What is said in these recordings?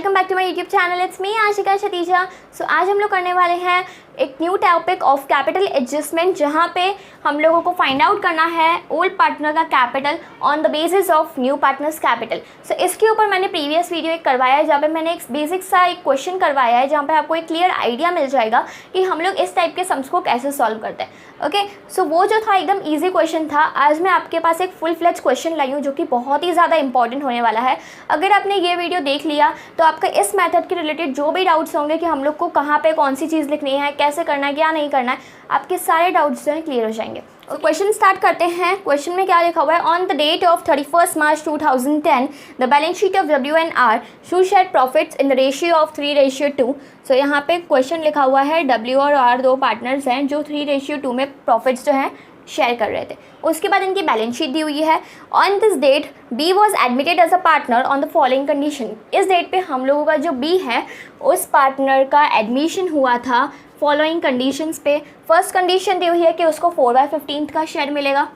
Welcome back to my YouTube channel. It's me Ashika Shatija. So आज हम लोग करने वाले हैं एक new topic of capital adjustment, जहाँ पे हम लोगों को फाइंड आउट करना है ओल्ड पार्टनर का capital on the basis of new partners capital. So इसके ऊपर मैंने प्रीवियस वीडियो एक करवाया है, जहाँ पे मैंने एक बेसिक सा एक क्वेश्चन करवाया है, जहाँ पे आपको एक क्लियर आइडिया मिल जाएगा कि हम लोग इस टाइप के सम्स को कैसे सॉल्व करते हैं। ओके, सो वो जो था एकदम ईजी क्वेश्चन था। आज मैं आपके पास एक फुल फ्लेज क्वेश्चन लाई हूँ जो कि बहुत ही ज़्यादा इंपॉर्टेंट होने वाला है। अगर आपने ये वीडियो देख लिया तो आपका इस मेथड के रिलेटेड जो भी डाउट्स होंगे कि हम लोग को कहाँ पे कौन सी चीज़ लिखनी है, कैसे करना है, क्या नहीं करना है, आपके सारे डाउट्स जो है क्लियर हो जाएंगे। तो क्वेश्चन स्टार्ट करते हैं। क्वेश्चन में क्या लिखा हुआ है? On the date of 31 March 2010 the balance sheet of W&R show share profits in the ratio of 3:2। So यहाँ पे क्वेश्चन लिखा हुआ है W और R दो पार्टनर्स हैं जो 3:2 में प्रॉफिट्स जो हैं शेयर कर रहे थे। उसके बाद इनकी बैलेंस शीट दी हुई है। On this date B was admitted as a partner on the following condition. इस डेट पे हम लोगों का जो B है उस पार्टनर का एडमिशन हुआ था फॉलोइंग कंडीशंस पे। फर्स्ट कंडीशन दी हुई है कि उसको 4/15 का शेयर मिलेगा।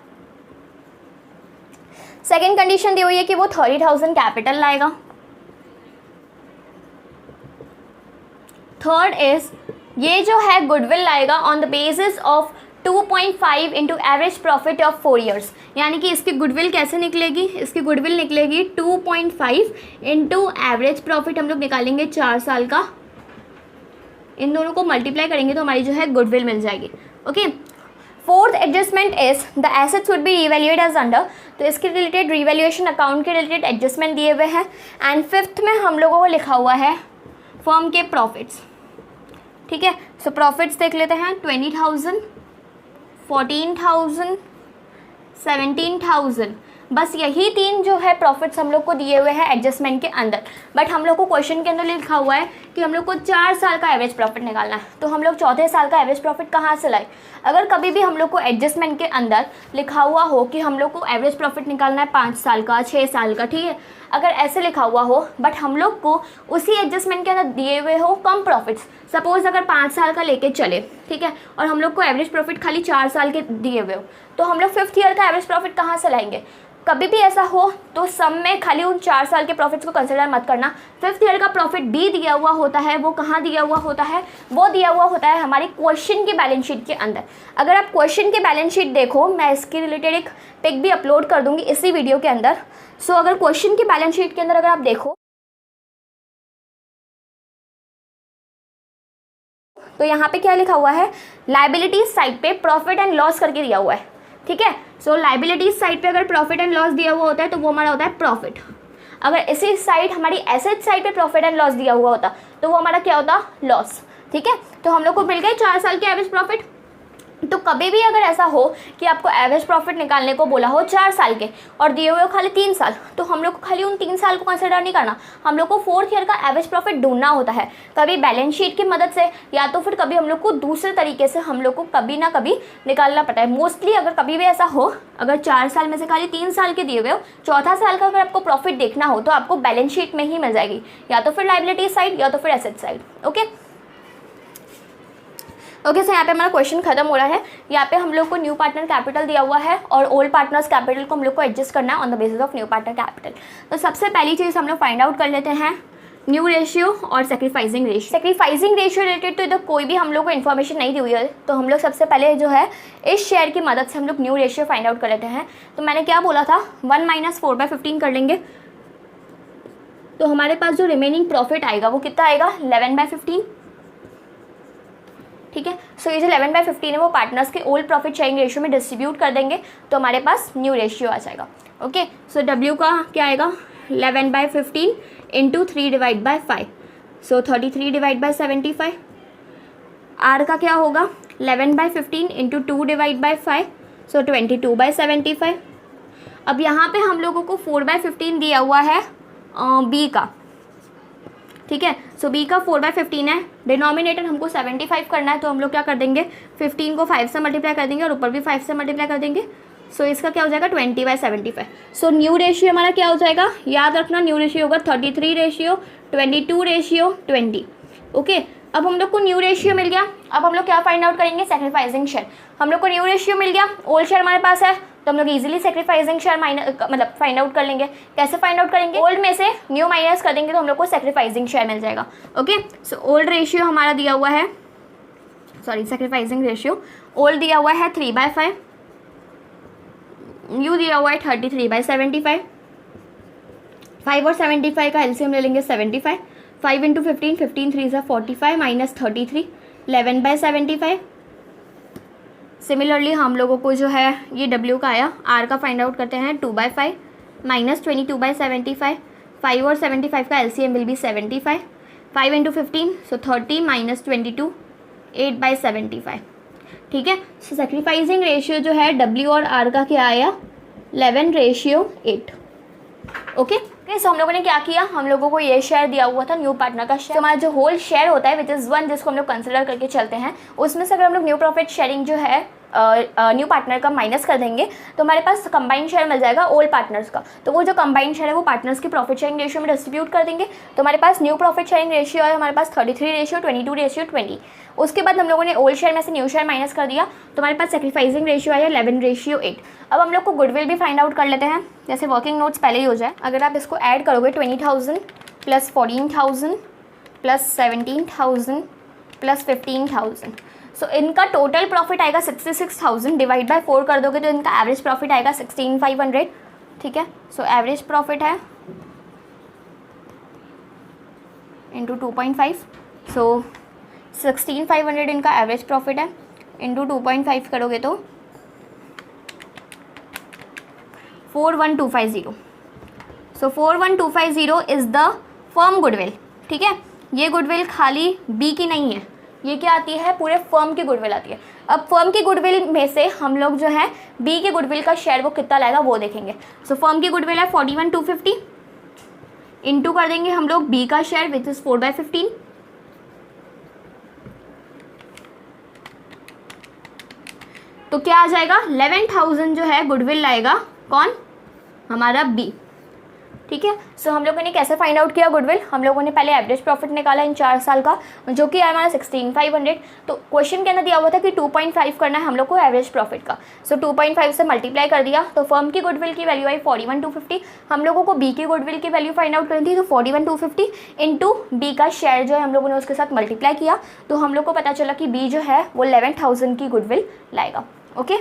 सेकेंड कंडीशन दी हुई है कि वो 30,000 कैपिटल लाएगा। थर्ड इज ये जो है गुडविल लाएगा on the basis of 2.5 into average profit of 4 years. यानी कि इसकी गुडविल कैसे निकलेगी? इसकी गुडविल निकलेगी 2.5 इंटू एवरेज प्रॉफिट हम लोग निकालेंगे 4 साल का। इन दोनों को मल्टीप्लाई करेंगे तो हमारी जो है गुडविल मिल जाएगी। Okay, fourth adjustment is the assets would be revaluate as under. तो इसके रिलेटेड रिवैल्यूएशन अकाउंट के रिलेटेड एडजस्टमेंट दिए हुए हैं। एंड फिफ्थ में हम लोगों को लिखा हुआ है फर्म के प्रॉफिट्स। ठीक है, सो प्रॉफिट्स देख लेते हैं। 20,000, 14,000, 17,000, बस यही तीन जो है प्रॉफिट्स हम लोग को दिए हुए हैं एडजस्टमेंट के अंदर। बट हम लोग को क्वेश्चन के अंदर लिखा हुआ है कि हम लोग को 4 साल का एवरेज प्रॉफिट निकालना है। तो हम लोग चौथे साल का एवरेज प्रॉफिट कहाँ से लाए? अगर कभी भी हम लोग को एडजस्टमेंट के अंदर लिखा हुआ हो कि हम लोग को एवरेज प्रॉफिट निकालना है 5 साल का, 6 साल का, ठीक है, अगर ऐसे लिखा हुआ हो बट हम लोग को उसी एडजस्टमेंट के अंदर दिए हुए हो कम प्रॉफिट्स, सपोज अगर 5 साल का लेके चले, ठीक है, और हम लोग को एवरेज प्रॉफिट खाली 4 साल के दिए हुए हो, तो हम लोग 5th ईयर का एवरेज प्रॉफिट कहाँ से लाएंगे? कभी भी ऐसा हो तो सम में खाली उन 4 साल के प्रॉफिट्स को कंसिडर मत करना। 5th ईयर का प्रॉफिट भी दिया हुआ होता है। वो कहाँ दिया हुआ होता है? वो दिया हुआ होता है हमारी क्वेश्चन की बैलेंस शीट के अंदर। अगर आप क्वेश्चन की बैलेंस शीट देखो, मैं इसके रिलेटेड एक पिक भी अपलोड कर दूंगी इसी वीडियो के अंदर। सो अगर क्वेश्चन की बैलेंस शीट के अंदर अगर आप देखो तो यहाँ पे क्या लिखा हुआ है? लायबिलिटीज साइड पे प्रॉफिट एंड लॉस करके दिया हुआ है। ठीक है, सो लायबिलिटीज साइड पे अगर प्रॉफिट एंड लॉस दिया हुआ होता है तो वो हमारा होता है प्रॉफिट। अगर इसी साइड हमारी एसेट साइड पे प्रॉफिट एंड लॉस दिया हुआ होता तो वो हमारा क्या होता? लॉस। ठीक है, तो हम लोग को मिल गए 4 साल के एवरेज प्रॉफिट। तो कभी भी अगर ऐसा हो कि आपको एवरेज प्रॉफिट निकालने को बोला हो 4 साल के और दिए हुए हो खाली 3 साल, तो हम लोग को खाली उन 3 साल को कंसिडर नहीं करना, हम लोग को 4th ईयर का एवरेज प्रॉफिट ढूंढना होता है, कभी बैलेंस शीट की मदद से या तो फिर कभी हम लोग को दूसरे तरीके से हम लोग को कभी ना कभी निकालना पड़ता है। मोस्टली अगर कभी भी ऐसा हो, अगर 4 साल में से खाली 3 साल के दिए हुए हो, चौथा साल का अगर आपको प्रॉफिट देखना हो तो आपको बैलेंस शीट में ही मिल जाएगी, या तो फिर लायबिलिटी साइड या तो फिर एसेट साइड। ओके, सो यहाँ पे हमारा क्वेश्चन खत्म हो रहा है। यहाँ पे हम लोग को न्यू पार्टनर कैपिटल दिया हुआ है और ओल्ड पार्टनर्स कैपिटल को हम लोग को एडजस्ट करना है on the basis of new partner capital. तो सबसे पहली चीज़ हम लोग फाइंड आउट कर लेते हैं न्यू रेशियो और sacrificing ratio. Sacrificing ratio related तो इधर कोई भी हम लोग को इन्फॉर्मेशन नहीं दी हुई है, तो हम लोग सबसे पहले जो है इस शेयर की मदद से हम लोग न्यू रेशियो फाइंड आउट कर लेते हैं। तो मैंने क्या बोला था? 1 - 4/15 कर लेंगे तो हमारे पास जो रिमेनिंग प्रॉफिट आएगा वो कितना आएगा? 11/15। ठीक है, सो ये जो 11/15 है वो पार्टनर्स के ओल्ड प्रॉफिट शेयरिंग रेशियो में डिस्ट्रीब्यूट कर देंगे तो हमारे पास न्यू रेशियो आ जाएगा। ओके, सो W का क्या आएगा? 11/15 इंटू 3/5, सो 33/75। R का क्या होगा? 11/15 इंटू 2/5, सो 22/75। अब यहाँ पे हम लोगों को 4/15 दिया हुआ है B का। ठीक है, सो B का 4/15 है, डिनोमिनेटर हमको 75 करना है, तो हम लोग क्या कर देंगे? 15 को 5 से मल्टीप्लाई कर देंगे और ऊपर भी 5 से मल्टीप्लाई कर देंगे। सो इसका क्या हो जाएगा? 20/75। सो न्यू रेशियो हमारा क्या हो जाएगा? याद रखना, न्यू रेशियो होगा 33:22:20। ओके, अब हम लोग को न्यू रेशियो मिल गया। अब हम लोग क्या फाइंड आउट करेंगे? Sacrificing share. हम लोग को न्यू रेशियो मिल गया, ओल्ड शेयर हमारे पास है तो हम लोग इजीली सेक्रीफाइसिंग शेयर माइनस मतलब फाइंड आउट कर लेंगे। कैसे फाइंड आउट करेंगे, ओल्ड में से न्यू माइनस कर देंगे तो हम लोग को सेक्रीफाइसिंग शेयर मिल जाएगा। ओके, सो ओल्ड रेशियो हमारा दिया हुआ है, सॉरी सेक्रीफाइसिंग रेशियो ओल्ड दिया हुआ है 3/5, न्यू दिया हुआ है 33/75। 5 और 75 का एलसीएम ले लेंगे 75। 5 × 15, 15 3 सा 45 माइनस 33, 11/75। सिमिलरली हम लोगों को जो है ये W का आया, R का फाइंड आउट करते हैं 2/5 माइनस 22/75। 5 और 75 का LCM will be 75। 5 × 15 so 30 minus 22, 8/75। ठीक है, सो सेक्रीफाइसिंग रेशियो जो है W और R का क्या आया, 11:8। ओके, सो हम लोगों ने क्या किया, हम लोगों को ये शेयर दिया हुआ था न्यू पार्टनर का शेयर। तो हमारा जो होल शेयर होता है विच इज़ 1, जिसको हम लोग कंसिडर करके चलते हैं, उसमें से अगर हम लोग न्यू प्रॉफिट शेयरिंग जो है न्यू पार्टनर का माइनस कर देंगे तो हमारे पास कंबाइंड शेयर मिल जाएगा ओल्ड पार्टनर्स का। तो वो जो कंबाइंड शेयर है वो पार्टनर्स की प्रॉफिट शेयरिंग रेशियो में डिस्ट्रीब्यूट कर देंगे। तो हमारे पास न्यू प्रॉफिट शेयरिंग रेशियो है हमारे पास 33:22:20। उसके बाद हम लोगों ने ओल्ड शेयर में से न्यू शेयर माइनस कर दिया तो हमारे पास सेक्रीफाइसिंग रेशियो आया 11:8। अब हम लोग को गुडविल भी फाइंड आउट कर लेते हैं, जैसे वर्किंग नोट्स पहले ही हो जाए। अगर आप इसको ऐड करोगे 20,000 प्लस 14,000 प्लस 17,000 प्लस 15,000, सो इनका टोटल प्रॉफिट आएगा 66,000। डिवाइड बाय 4 कर दोगे तो इनका एवरेज प्रॉफिट आएगा 16,500। ठीक है, सो एवरेज प्रॉफिट है इंटू 2.5, सो 16,500 इनका एवरेज प्रॉफिट है, इंटू 2.5 करोगे तो 41250। सो 41250 इज़ द फर्म गुडविल। ठीक है, ये गुडविल खाली बी की नहीं है, ये क्या आती है, पूरे फर्म की गुडविल आती है। अब फर्म की गुडविल में से हम लोग जो है बी के गुडविल का शेयर वो कितना लाएगा वो देखेंगे। सो फर्म की गुडविल है 41,250, इंटू कर देंगे हम लोग बी का शेयर विच इज़ 4/15, तो क्या आ जाएगा, 11,000 जो है गुडविल लाएगा कौन, हमारा बी। ठीक है, सो हम लोगों ने कैसे फाइंड आउट किया गुडविल, हम लोगों ने पहले एवरेज प्रॉफिट निकाला इन 4 साल का जो कि आया हमारा 16,500। तो क्वेश्चन के अंदर दिया हुआ था कि 2.5 करना है हम लोग को एवरेज प्रॉफिट का। सो 2.5 से मल्टीप्लाई कर दिया तो फर्म की गुडविल की वैल्यू आई 41,250। हम लोगों को बी की गुडविल की वैल्यू फाइंड आउट करनी थी, तो 41,250 इंटू बी का शेयर जो है हम लोगों ने उसके साथ मल्टीप्लाई किया तो हम लोग को पता चला कि बी जो है वो 11,000 की गुडविल लाएगा। ओके,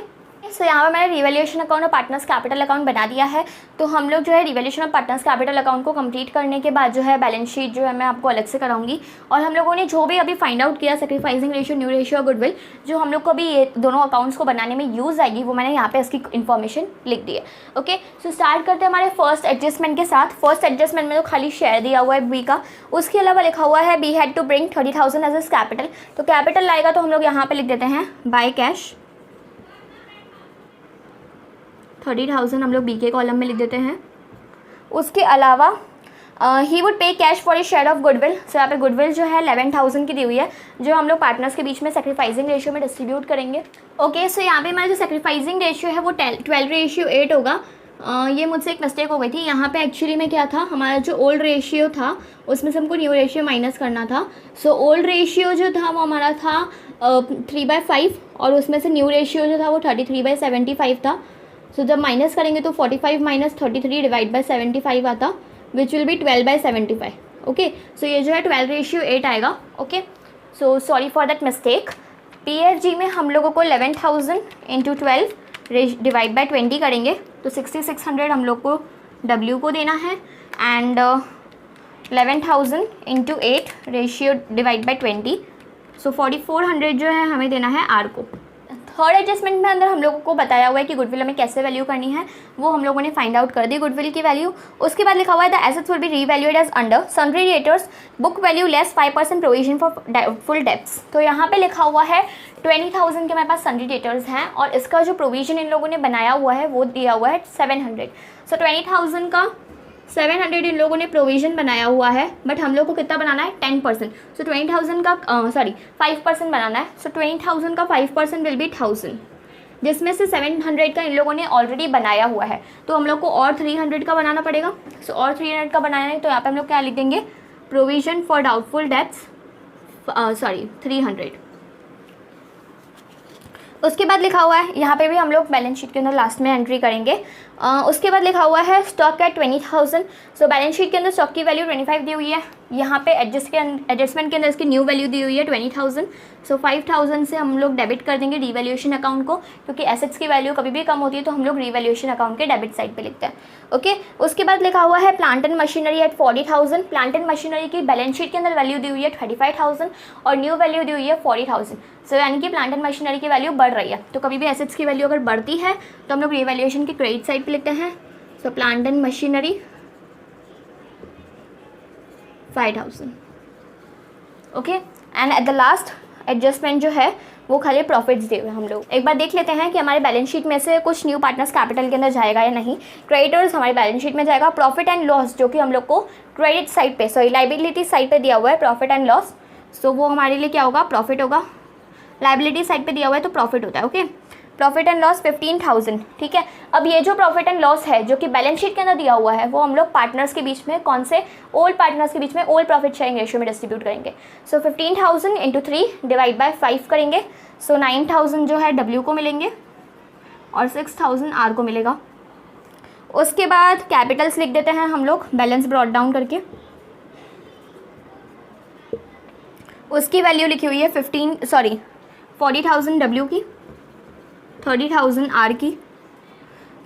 सो यहाँ पर मैंने रिवैल्यूएशन अकाउंट और पार्टनर्स कैपिटल अकाउंट बना दिया है। तो हम लोग जो है रिवैल्यूएशन और पार्टनर्स कैपिटल अकाउंट को कंप्लीट करने के बाद जो है बैलेंस शीट जो है मैं आपको अलग से कराऊंगी। और हम लोगों ने जो भी अभी फाइंड आउट किया सेक्रीफाइसिंग रेशियो, न्यू रेशियो और गुडविल, जो हम लोग को अभी ये दोनों अकाउंट्स को बनाने में यूज़ आएगी वो मैंने यहाँ पे इसकी इन्फॉर्मेशन लिख दी है। ओके, सो स्टार्ट करते हैं हमारे फर्स्ट एडजस्टमेंट के साथ। फर्स्ट एडजस्टमेंट में तो खाली शेयर दिया हुआ है बी का, उसके अलावा लिखा हुआ है B had to bring 30,000 as as capital. तो कैपिटल लाएगा तो हम लोग यहाँ पे लिख देते हैं बाय कैश 30,000 हम लोग बी के कॉलम में लिख देते हैं। उसके अलावा he would pay cash for a share of goodwill. So यहाँ पे गुडविल जो है 11,000 की दी हुई है जो हम लोग पार्टनर्स के बीच में सेक्रीफाइसिंग रेशियो में डिस्ट्रीब्यूट करेंगे। ओके, सो यहाँ पे हमारा जो सेक्रीफाइसिंग रेशियो है वो 12:8 होगा। ये मुझसे एक मिस्टेक हो गई थी, यहाँ पे एक्चुअली में क्या था, हमारा जो ओल्ड रेशियो था उसमें से हमको न्यू रेशियो माइनस करना था। सो ओल्ड रेशियो जो था वो हमारा था 3/5 और उसमें से न्यू रेशियो जो था वो 33/75 था। सो जब माइनस करेंगे तो 45 माइनस 33 डिवाइड बाय 75 आता विच विल बी 12/75। ओके, सो ये जो है 12:8 आएगा। Okay, so sorry for that mistake. PFG में हम लोगों को 11,000 इंटू 12 डिवाइड बाय 20 करेंगे तो 6600 हम लोग को W को देना है and 11,000 into 8 ratio divide by 20, सो 4,400 जो है हमें देना है R को। थर्ड एडजस्टमेंट में अंदर हम लोगों को बताया हुआ है कि गुडविल हमें कैसे वैल्यू करनी है, वो हम लोगों ने फाइंड आउट कर दी गुडविल की वैल्यू। उसके बाद लिखा हुआ है the assets will be revalued as under sundry debtors book value less 5% provision for full debts. तो यहाँ पे लिखा हुआ है 20,000 के हमारे पास सन्ड्री डेटर्स हैं और इसका जो प्रोविजन इन लोगों ने बनाया हुआ है वो दिया हुआ है 700। सो 20,000 का 700 इन लोगों ने प्रोविज़न बनाया हुआ है बट हम लोग को कितना बनाना है 10%। सो 20,000 का 5% बनाना है। सो 20,000 का 5% विल बी 1,000 जिसमें से 700 का इन लोगों ने ऑलरेडी बनाया हुआ है तो हम लोग को और 300 का बनाना पड़ेगा। सो और 300 का बनाना है तो यहाँ पे हम लोग क्या लिख देंगे प्रोविज़न फॉर डाउटफुल डेब्ट्स 300। उसके बाद लिखा हुआ है, यहाँ पे भी हम लोग बैलेंस शीट के अंदर लास्ट में एंट्री करेंगे। उसके बाद लिखा हुआ है stock at 20,000। So balance sheet के अंदर स्टॉक की वैल्यू 25 दी हुई है, यहाँ पे एडजस्टमेंट के अंदर इसकी न्यू वैल्यू दी हुई है 20,000। सो 5,000 से हम लोग डेबिट कर देंगे रिवैल्यूएशन अकाउंट को, क्योंकि एसेट्स की वैल्यू कभी भी कम होती है तो हम लोग रिवैल्यूएशन अकाउंट के डेबिट साइड पे लिखते हैं। ओके, उसके बाद लिखा हुआ है plant and machinery at 40,000। Plant and machinery की बैलेंस शीट के अंदर वैल्यू दी हुई है 35,000 और न्यू वैल्यू दी हुई है 40,000। सो यानी कि प्लांट एंड मशीनरी की वैल्यू बढ़ रही है, तो कभी भी एसेट्स की वैल्यू अगर बढ़ती है तो हम लोग रिवैल्यूएशन के क्रेडिट साइड पे लिखते हैं। So plant and machinery 5,000। Okay, and at the last adjustment जो है वो खाली प्रॉफिट्स दिए हुए हम लोग एक बार देख लेते हैं कि हमारे बैलेंस शीट में से कुछ न्यू पार्टनर्स कैपिटल के अंदर जाएगा या नहीं। क्रेडिटर्स हमारे बैलेंस शीट में जाएगा। प्रॉफिट एंड लॉस जो कि हम लोग को क्रेडिट साइड पे, सॉरी लाइबिलिटी साइड पे दिया हुआ है प्रॉफिट एंड लॉस, सो वो हमारे लिए क्या होगा, प्रॉफिट होगा। लाइबिलिटी साइड पे दिया हुआ है तो प्रॉफिट होता है। Okay, profit and loss 15,000। ठीक है, अब ये जो प्रॉफिट एंड लॉस है जो कि बैलेंस शीट के अंदर दिया हुआ है वो हम लोग पार्टनर्स के बीच में, कौन से, ओल्ड पार्टनर्स के बीच में ओल्ड प्रॉफिट शेयरिंग रेशियो में डिस्ट्रीब्यूट करेंगे। सो 15,000 इंटू 3 डिवाइड बाय 5 करेंगे। सो 9,000 जो है W को मिलेंगे और 6,000 R को मिलेगा। उसके बाद कैपिटल्स लिख देते हैं हम लोग बैलेंस ब्रॉट डाउन करके। उसकी वैल्यू लिखी हुई है 40,000 W की, 30,000 R की।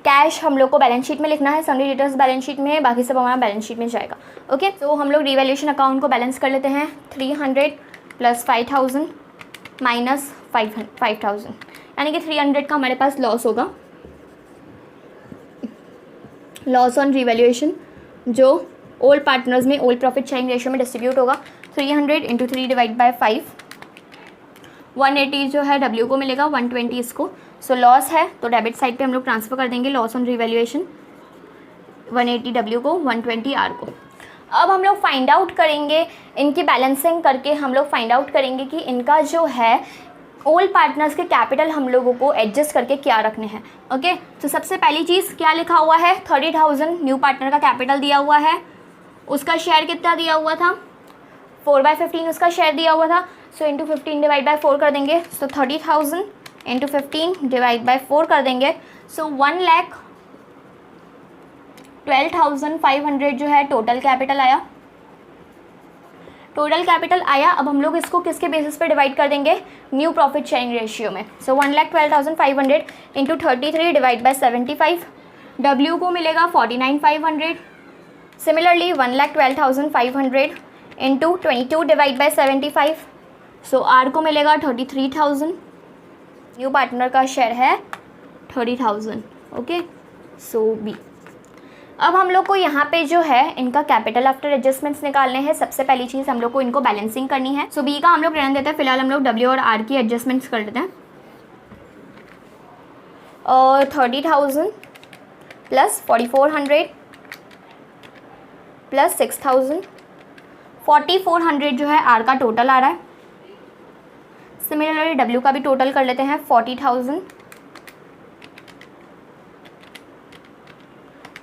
कैश हम लोग को बैलेंस शीट में लिखना है, सन्ड्री डेटर्स बैलेंस शीट में, बाकी सब हमारा बैलेंस शीट में जाएगा। ओके, तो हम लोग रिवैल्यूएशन अकाउंट को बैलेंस कर लेते हैं। 300 प्लस 5,000 माइनस 5,000, यानी कि 300 का हमारे पास लॉस होगा, लॉस ऑन रिवैल्यूएशन जो ओल्ड पार्टनर्स में ओल्ड प्रॉफिट शेयरिंग रेशियो में डिस्ट्रीब्यूट होगा। 300 इंटू 3 डिवाइड बाय 5, 180 जो है W को मिलेगा, 120 इसको। सो लॉस है तो डेबिट साइड पे हम लोग ट्रांसफ़र कर देंगे लॉस ऑन रिवैल्यूएशन, 180 W को, 120 R को। अब हम लोग फाइंड आउट करेंगे, इनकी बैलेंसिंग करके हम लोग फाइंड आउट करेंगे कि इनका जो है ओल्ड पार्टनर्स के कैपिटल हम लोगों को एडजस्ट करके क्या रखने हैं। ओके, तो सबसे पहली चीज़ क्या लिखा हुआ है, 30,000 न्यू पार्टनर का कैपिटल दिया हुआ है, उसका शेयर कितना दिया हुआ था, 4/15 उसका शेयर दिया हुआ था। सो इंटू 15 डिवाइड बाय 4 कर देंगे। सो 30,000 इंटू 15 डिवाइड बाय 4 कर देंगे। सो 1,12,500 जो है टोटल कैपिटल आया, टोटल कैपिटल आया। अब हम लोग इसको किसके बेसिस पे डिवाइड कर देंगे, न्यू प्रॉफिट शेयरिंग रेशियो में। सो 1,12,500 इंटू 33 डिवाइड बाय 75, W को मिलेगा 49,500। Similarly 1,12,500 into 22 divide by 75, so R को मिलेगा 33,000। न्यू पार्टनर का शेयर है 30,000। ओके, सो B। अब हम लोग को यहाँ पे जो है इनका कैपिटल आफ्टर एडजस्टमेंट्स निकालने हैं। सबसे पहली चीज़ हम लोग को इनको बैलेंसिंग करनी है। सो B का हम लोग रहने देते हैं, फिलहाल हम लोग W और R की एडजस्टमेंट्स कर देते हैं। और 30,000 प्लस 4,400 प्लस 6,000, 4,400 जो है R का टोटल आ रहा है। सिमिलरली W का भी टोटल कर लेते हैं, 40,000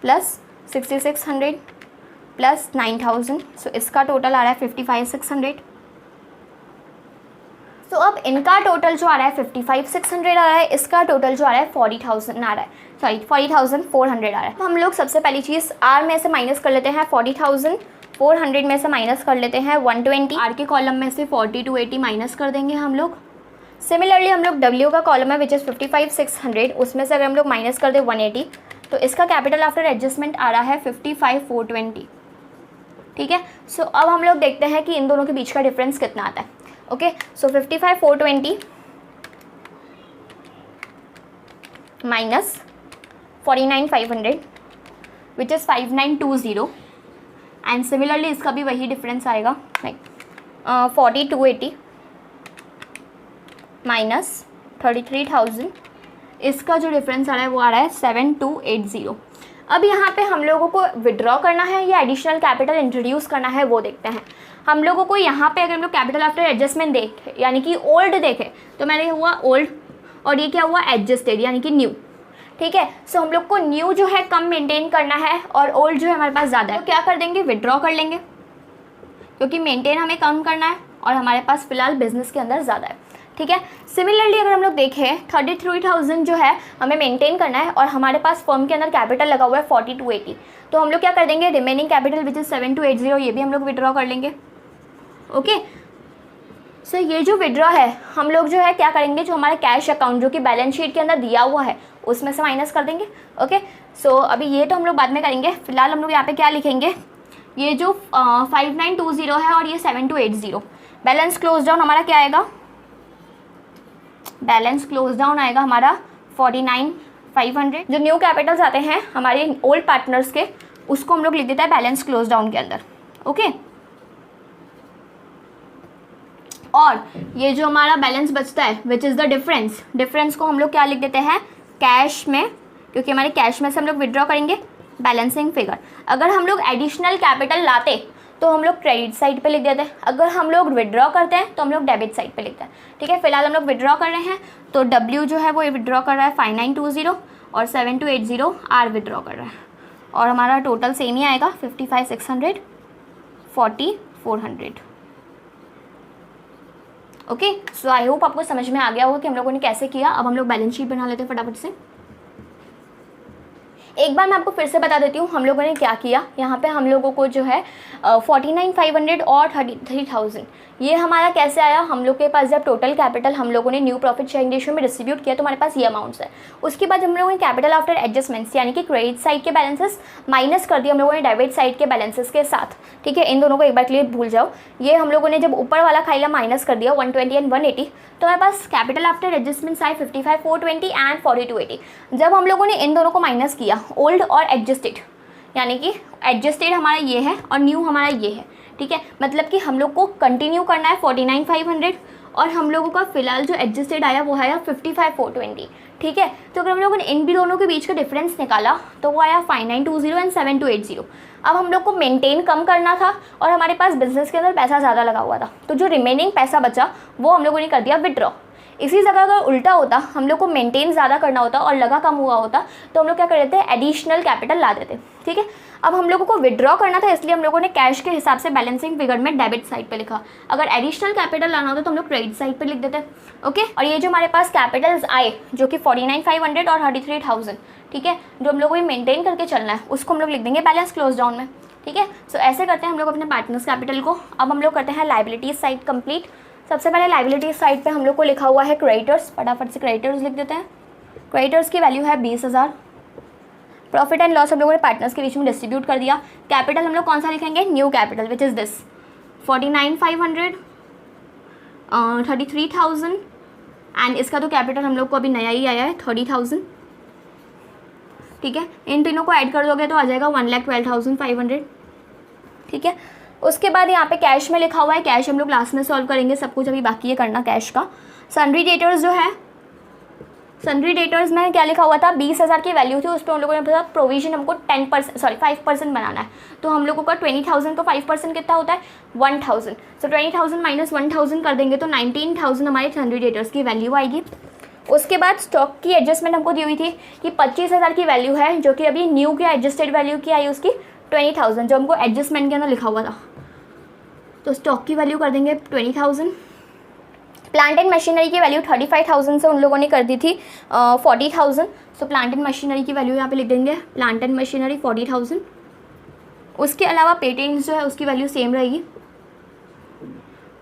प्लस 6,600 प्लस 9,000, सो इसका टोटल आ रहा है 55,600। तो अब इनका टोटल जो आ रहा है 55,600 आ रहा है, इसका टोटल जो आ रहा है 40,000 आ रहा है, सॉरी 40,400 आ रहा है। तो हम लोग सबसे पहली चीज़ R में से माइनस कर लेते हैं, 40,400 में से माइनस कर लेते हैं 120, R के कॉलम में से 40,280 माइनस कर देंगे हम लोग। सिमिलरली हम लोग W का कॉलम है विच इज़ 55,600, उसमें से अगर हम लोग माइनस कर दें 180, तो इसका कैपिटल आफ्टर एडजस्टमेंट आ रहा है 55,420। ठीक है, सो अब हम लोग देखते हैं कि इन दोनों के बीच का डिफरेंस कितना आता है। Okay, so 55,420 minus 49,500 which is 5,920, and similarly इसका भी वही डिफरेंस आएगा, लाइक 40,280 माइनस 33,000, इसका जो डिफरेंस आ रहा है वो आ रहा है 7,280। अब यहाँ पे हम लोगों को विड्रॉ करना है या एडिशनल कैपिटल इंट्रोड्यूस करना है वो देखते हैं। हम लोगों को यहाँ पे अगर हम लोग कैपिटल आफ्टर एडजस्टमेंट देखें, यानी कि ओल्ड देखें, तो मैंने हुआ ओल्ड और ये क्या हुआ एडजस्टेड, यानी कि न्यू। ठीक है, सो हम लोग को न्यू जो है कम मेंटेन करना है और ओल्ड जो है हमारे पास ज़्यादा है, तो क्या कर देंगे, विड्रॉ कर लेंगे, क्योंकि मेंटेन हमें कम करना है और हमारे पास फिलहाल बिजनेस के अंदर ज़्यादा है। ठीक है। सिमिलरली अगर हम लोग देखें 33,000 जो है हमें मेंटेन करना है और हमारे पास फर्म के अंदर कैपिटल लगा हुआ है 4280, तो हम लोग क्या कर देंगे, रिमेनिंग कैपिटल विच इज़ 7280 ये भी हम लोग विड्रॉ कर लेंगे। ओके, सो ये जो विड्रॉ है हम लोग जो है क्या करेंगे, जो हमारा कैश अकाउंट जो कि बैलेंस शीट के अंदर दिया हुआ है उसमें से माइनस कर देंगे। ओके, सो अभी ये तो हम लोग बाद में करेंगे, फिलहाल हम लोग यहाँ पे क्या लिखेंगे, ये जो 5920 है और ये 7280, बैलेंस क्लोज डाउन हमारा क्या आएगा, बैलेंस क्लोज डाउन आएगा हमारा 49,500। जो न्यू कैपिटल्स आते हैं हमारे ओल्ड पार्टनर्स के, उसको हम लोग लिख देते हैं बैलेंस क्लोज डाउन के अंदर। ओके, और ये जो हमारा बैलेंस बचता है which is the difference, difference को हम लोग क्या लिख देते हैं, कैश में, क्योंकि हमारे कैश में से हम लोग विड्रॉ करेंगे बैलेंसिंग फिगर। अगर हम लोग एडिशनल कैपिटल लाते तो हम लोग क्रेडिट साइड पे लिख देते हैं, अगर हम लोग विड्रॉ करते हैं तो हम लोग डेबिट साइड पे लिखते हैं। ठीक है, फिलहाल हम लोग विड्रॉ कर रहे हैं तो W जो है वो विड्रॉ कर रहा है 5920 और 7280 R विड्रॉ कर रहा है, और हमारा टोटल सेम ही आएगा 55,600 4400। ओके, सो आई होप आपको समझ में आ गया होगा कि हम लोगों ने कैसे किया। अब हम लोग बैलेंस शीट बना लेते हैं फटाफट से। एक बार मैं आपको फिर से बता देती हूँ हम लोगों ने क्या किया। यहाँ पे हम लोगों को जो है 49,500 और 33,000 ये हमारा कैसे आया, हम लोग के पास जब टोटल कैपिटल हम लोगों ने न्यू प्रॉफिट शेयरिंग रेशियो में डिस्ट्रीब्यूट किया तो हमारे पास ये अमाउंट्स है। उसके बाद हम लोगों ने कैपिटल आफ्टर एडजस्टमेंट्स यानी कि क्रेडिट साइड के बैलेंसेस माइनस कर दिया हम लोगों ने डेबिट साइड के बैलेंसेस के साथ। ठीक है, इन दोनों को एक बार क्लियर भूल जाओ। ये हम लोगों ने जब ऊपर वाला खाइला माइनस कर दिया 120 एंड 180, तो हमारे पास कैपिटल आफ्टर एडजस्टमेंट्स आए 55,420 एंड 4280। जब हम लोगों ने इन दोनों को माइनस किया, ओल्ड और एडजस्टेड, यानी कि एडजस्टेड हमारा ये है और न्यू हमारा ये है। ठीक है, मतलब कि हम लोग को कंटिन्यू करना है 49,500 और हम लोगों का फिलहाल जो एडजस्टेड आया वो आया 55,420। ठीक है, तो अगर हम लोगों ने इन भी दोनों के बीच का डिफरेंस निकाला तो वो आया 5920 एंड 7280। अब हम लोग को मेंटेन कम करना था और हमारे पास बिजनेस के अंदर पैसा ज़्यादा लगा हुआ था, तो जो रिमेनिंग पैसा बचा वो हम लोगों ने कर दिया विड्रॉ। इसी जगह अगर उल्टा होता, हम लोग को मेंटेन ज़्यादा करना होता और लगा कम हुआ होता, तो हम लोग क्या कर देते हैं, एडिशनल कैपिटल ला देते। ठीक है, अब हम लोगों को विड्रॉ करना था इसलिए हम लोगों ने कैश के हिसाब से बैलेंसिंग फिगर में डेबिट साइड पे लिखा। अगर एडिशनल कैपिटल लाना होता तो हम लोग क्रेडिट साइड पे लिख देते। ओके, और ये जो हमारे पास कैपिटल्स आए जो कि 49,500 और 33,000, ठीक है, जो हम लोग को मेंटेन करके चलना है उसको हम लोग लिख देंगे बैलेंस क्लोज डाउन में। ठीक है, सो ऐसे करते हैं हम लोग अपने पार्टनर्स कैपिटल को। अब हम लोग करते हैं लाइबिलिटीज साइड कंप्लीट। सबसे पहले लाइबिलिटीज साइड पे हम लोग को लिखा हुआ है क्रेडिटर्स, फटाफट से क्रेडिटर्स लिख देते हैं। क्रेडिटर्स की वैल्यू है 20,000। प्रॉफिट एंड लॉस हम लोगों ने पार्टनर्स के बीच में डिस्ट्रीब्यूट कर दिया। कैपिटल हम लोग कौन सा लिखेंगे, new capital which is this 49,500 33,000 and इसका तो कैपिटल हम लोग को अभी नया ही आया है 30,000। ठीक है, इन तीनों को ऐड कर दोगे तो आ जाएगा 1,12,500। ठीक है, उसके बाद यहाँ पे कैश में लिखा हुआ है, कैश हम लोग लास्ट में सॉल्व करेंगे, सब कुछ अभी बाकी है करना कैश का। सन्ड्री डेटर्स जो है, सन्ड्री डेटर्स में क्या लिखा हुआ था, 20,000 की वैल्यू थी, उस पर हम लोगों ने बोला प्रोविजन हमको 5% बनाना है, तो हम लोगों का 20,000 को 5% कितना होता है 1,000। सो 20,000 माइनस 1,000 कर देंगे तो 19,000 हमारे सन्ड्री डेटर्स की वैल्यू आएगी। उसके बाद स्टॉक की एडजस्टमेंट हमको दी हुई थी कि 25,000 की वैल्यू है, जो कि अभी न्यू की एडजस्टेड वैल्यू की आई उसकी 20,000 जो हमको एडजस्टमेंट के अंदर लिखा हुआ था, तो स्टॉक की वैल्यू कर देंगे 20,000। प्लांट एंड मशीनरी की वैल्यू 35,000 से उन लोगों ने कर दी थी 40,000। सो प्लांट एंड मशीनरी की वैल्यू यहाँ पे लिख देंगे, प्लांट एंड मशीनरी 40,000। उसके अलावा पेटेंट्स जो है उसकी वैल्यू सेम रहेगी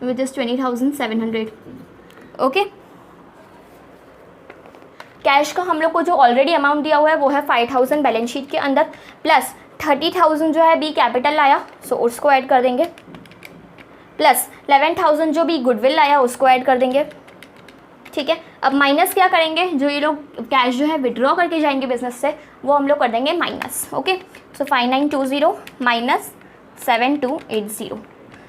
विच इज़ 20,700। ओके, कैश का हम लोग को जो ऑलरेडी अमाउंट दिया हुआ है वो है 5,000 बैलेंस शीट के अंदर, प्लस 30,000 जो है बी कैपिटल लाया सो उसको ऐड कर देंगे, प्लस 11,000 जो भी गुडविल लाया उसको ऐड कर देंगे। ठीक है, अब माइनस क्या करेंगे, जो ये लोग कैश जो है विड्रॉ करके जाएंगे बिजनेस से वो हम लोग कर देंगे माइनस। ओके, सो 5920 माइनस 7280।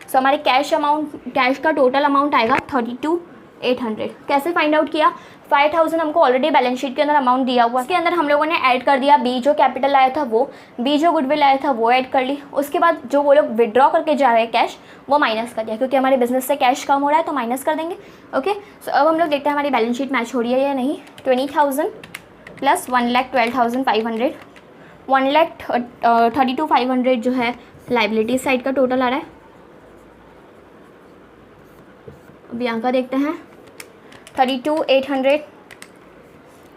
सो हमारे कैश का टोटल अमाउंट आएगा 32,800। कैसे फाइंड आउट किया, 5,000 हमको ऑलरेडी बैलेंस शीट के अंदर अमाउंट दिया हुआ, उसके अंदर हम लोगों ने ऐड कर दिया बी जो कैपिटल आया था वो, बी जो गुडविल आया था वो ऐड कर ली। उसके बाद जो वो लोग विड्रॉ करके जा रहे हैं कैश वो माइनस कर दिया, क्योंकि हमारे बिजनेस से कैश कम हो रहा है तो माइनस कर देंगे। ओके, सो अब हम लोग देखते हैं हमारी बैलेंस शीट मैच हो रही है या नहीं। 20,000 प्लस 1,12,500, 1,32,500 जो है लाइबिलिटी साइड का टोटल आ रहा है। अब यहाँ का देखते हैं 32,800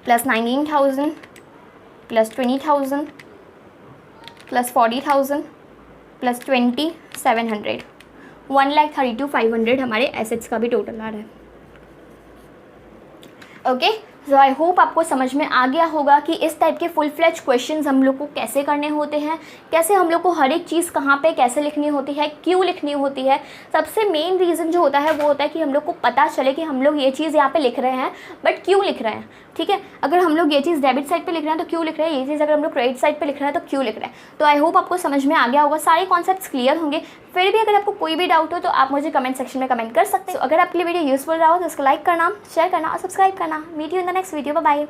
प्लस 19,000 प्लस 20,000 प्लस 40,000 प्लस 2,700, 1,32,500 हमारे एसेट्स का भी टोटल आ रहा है। ओके, सो आई होप आपको समझ में आ गया होगा कि इस टाइप के फुल फ्लेज क्वेश्चंस हम लोग को कैसे करने होते हैं, कैसे हम लोग को हर एक चीज़ कहाँ पे कैसे लिखनी होती है, क्यों लिखनी होती है। सबसे मेन रीज़न जो होता है वो होता है कि हम लोग को पता चले कि हम लोग ये चीज़ यहाँ पे लिख रहे हैं बट क्यों लिख रहे हैं। ठीक है, अगर हम लोग ये चीज़ डेबिट साइड पे लिख रहे हैं तो क्यों लिख रहे हैं, ये चीज़ अगर हम लोग क्रेडिट साइड पे लिख रहे हैं तो क्यों लिख रहे हैं। तो आई होप आपको समझ में आ गया होगा, सारे कॉन्सेप्ट्स क्लियर होंगे। फिर भी अगर आपको कोई भी डाउट हो तो आप मुझे कमेंट सेक्शन में कमेंट कर सकते हो। अगर आपके लिए वीडियो यूजफुल रहा हो तो उसको लाइक करना, शेयर करना और सब्सक्राइब करना। Meet you in the next video, bye bye.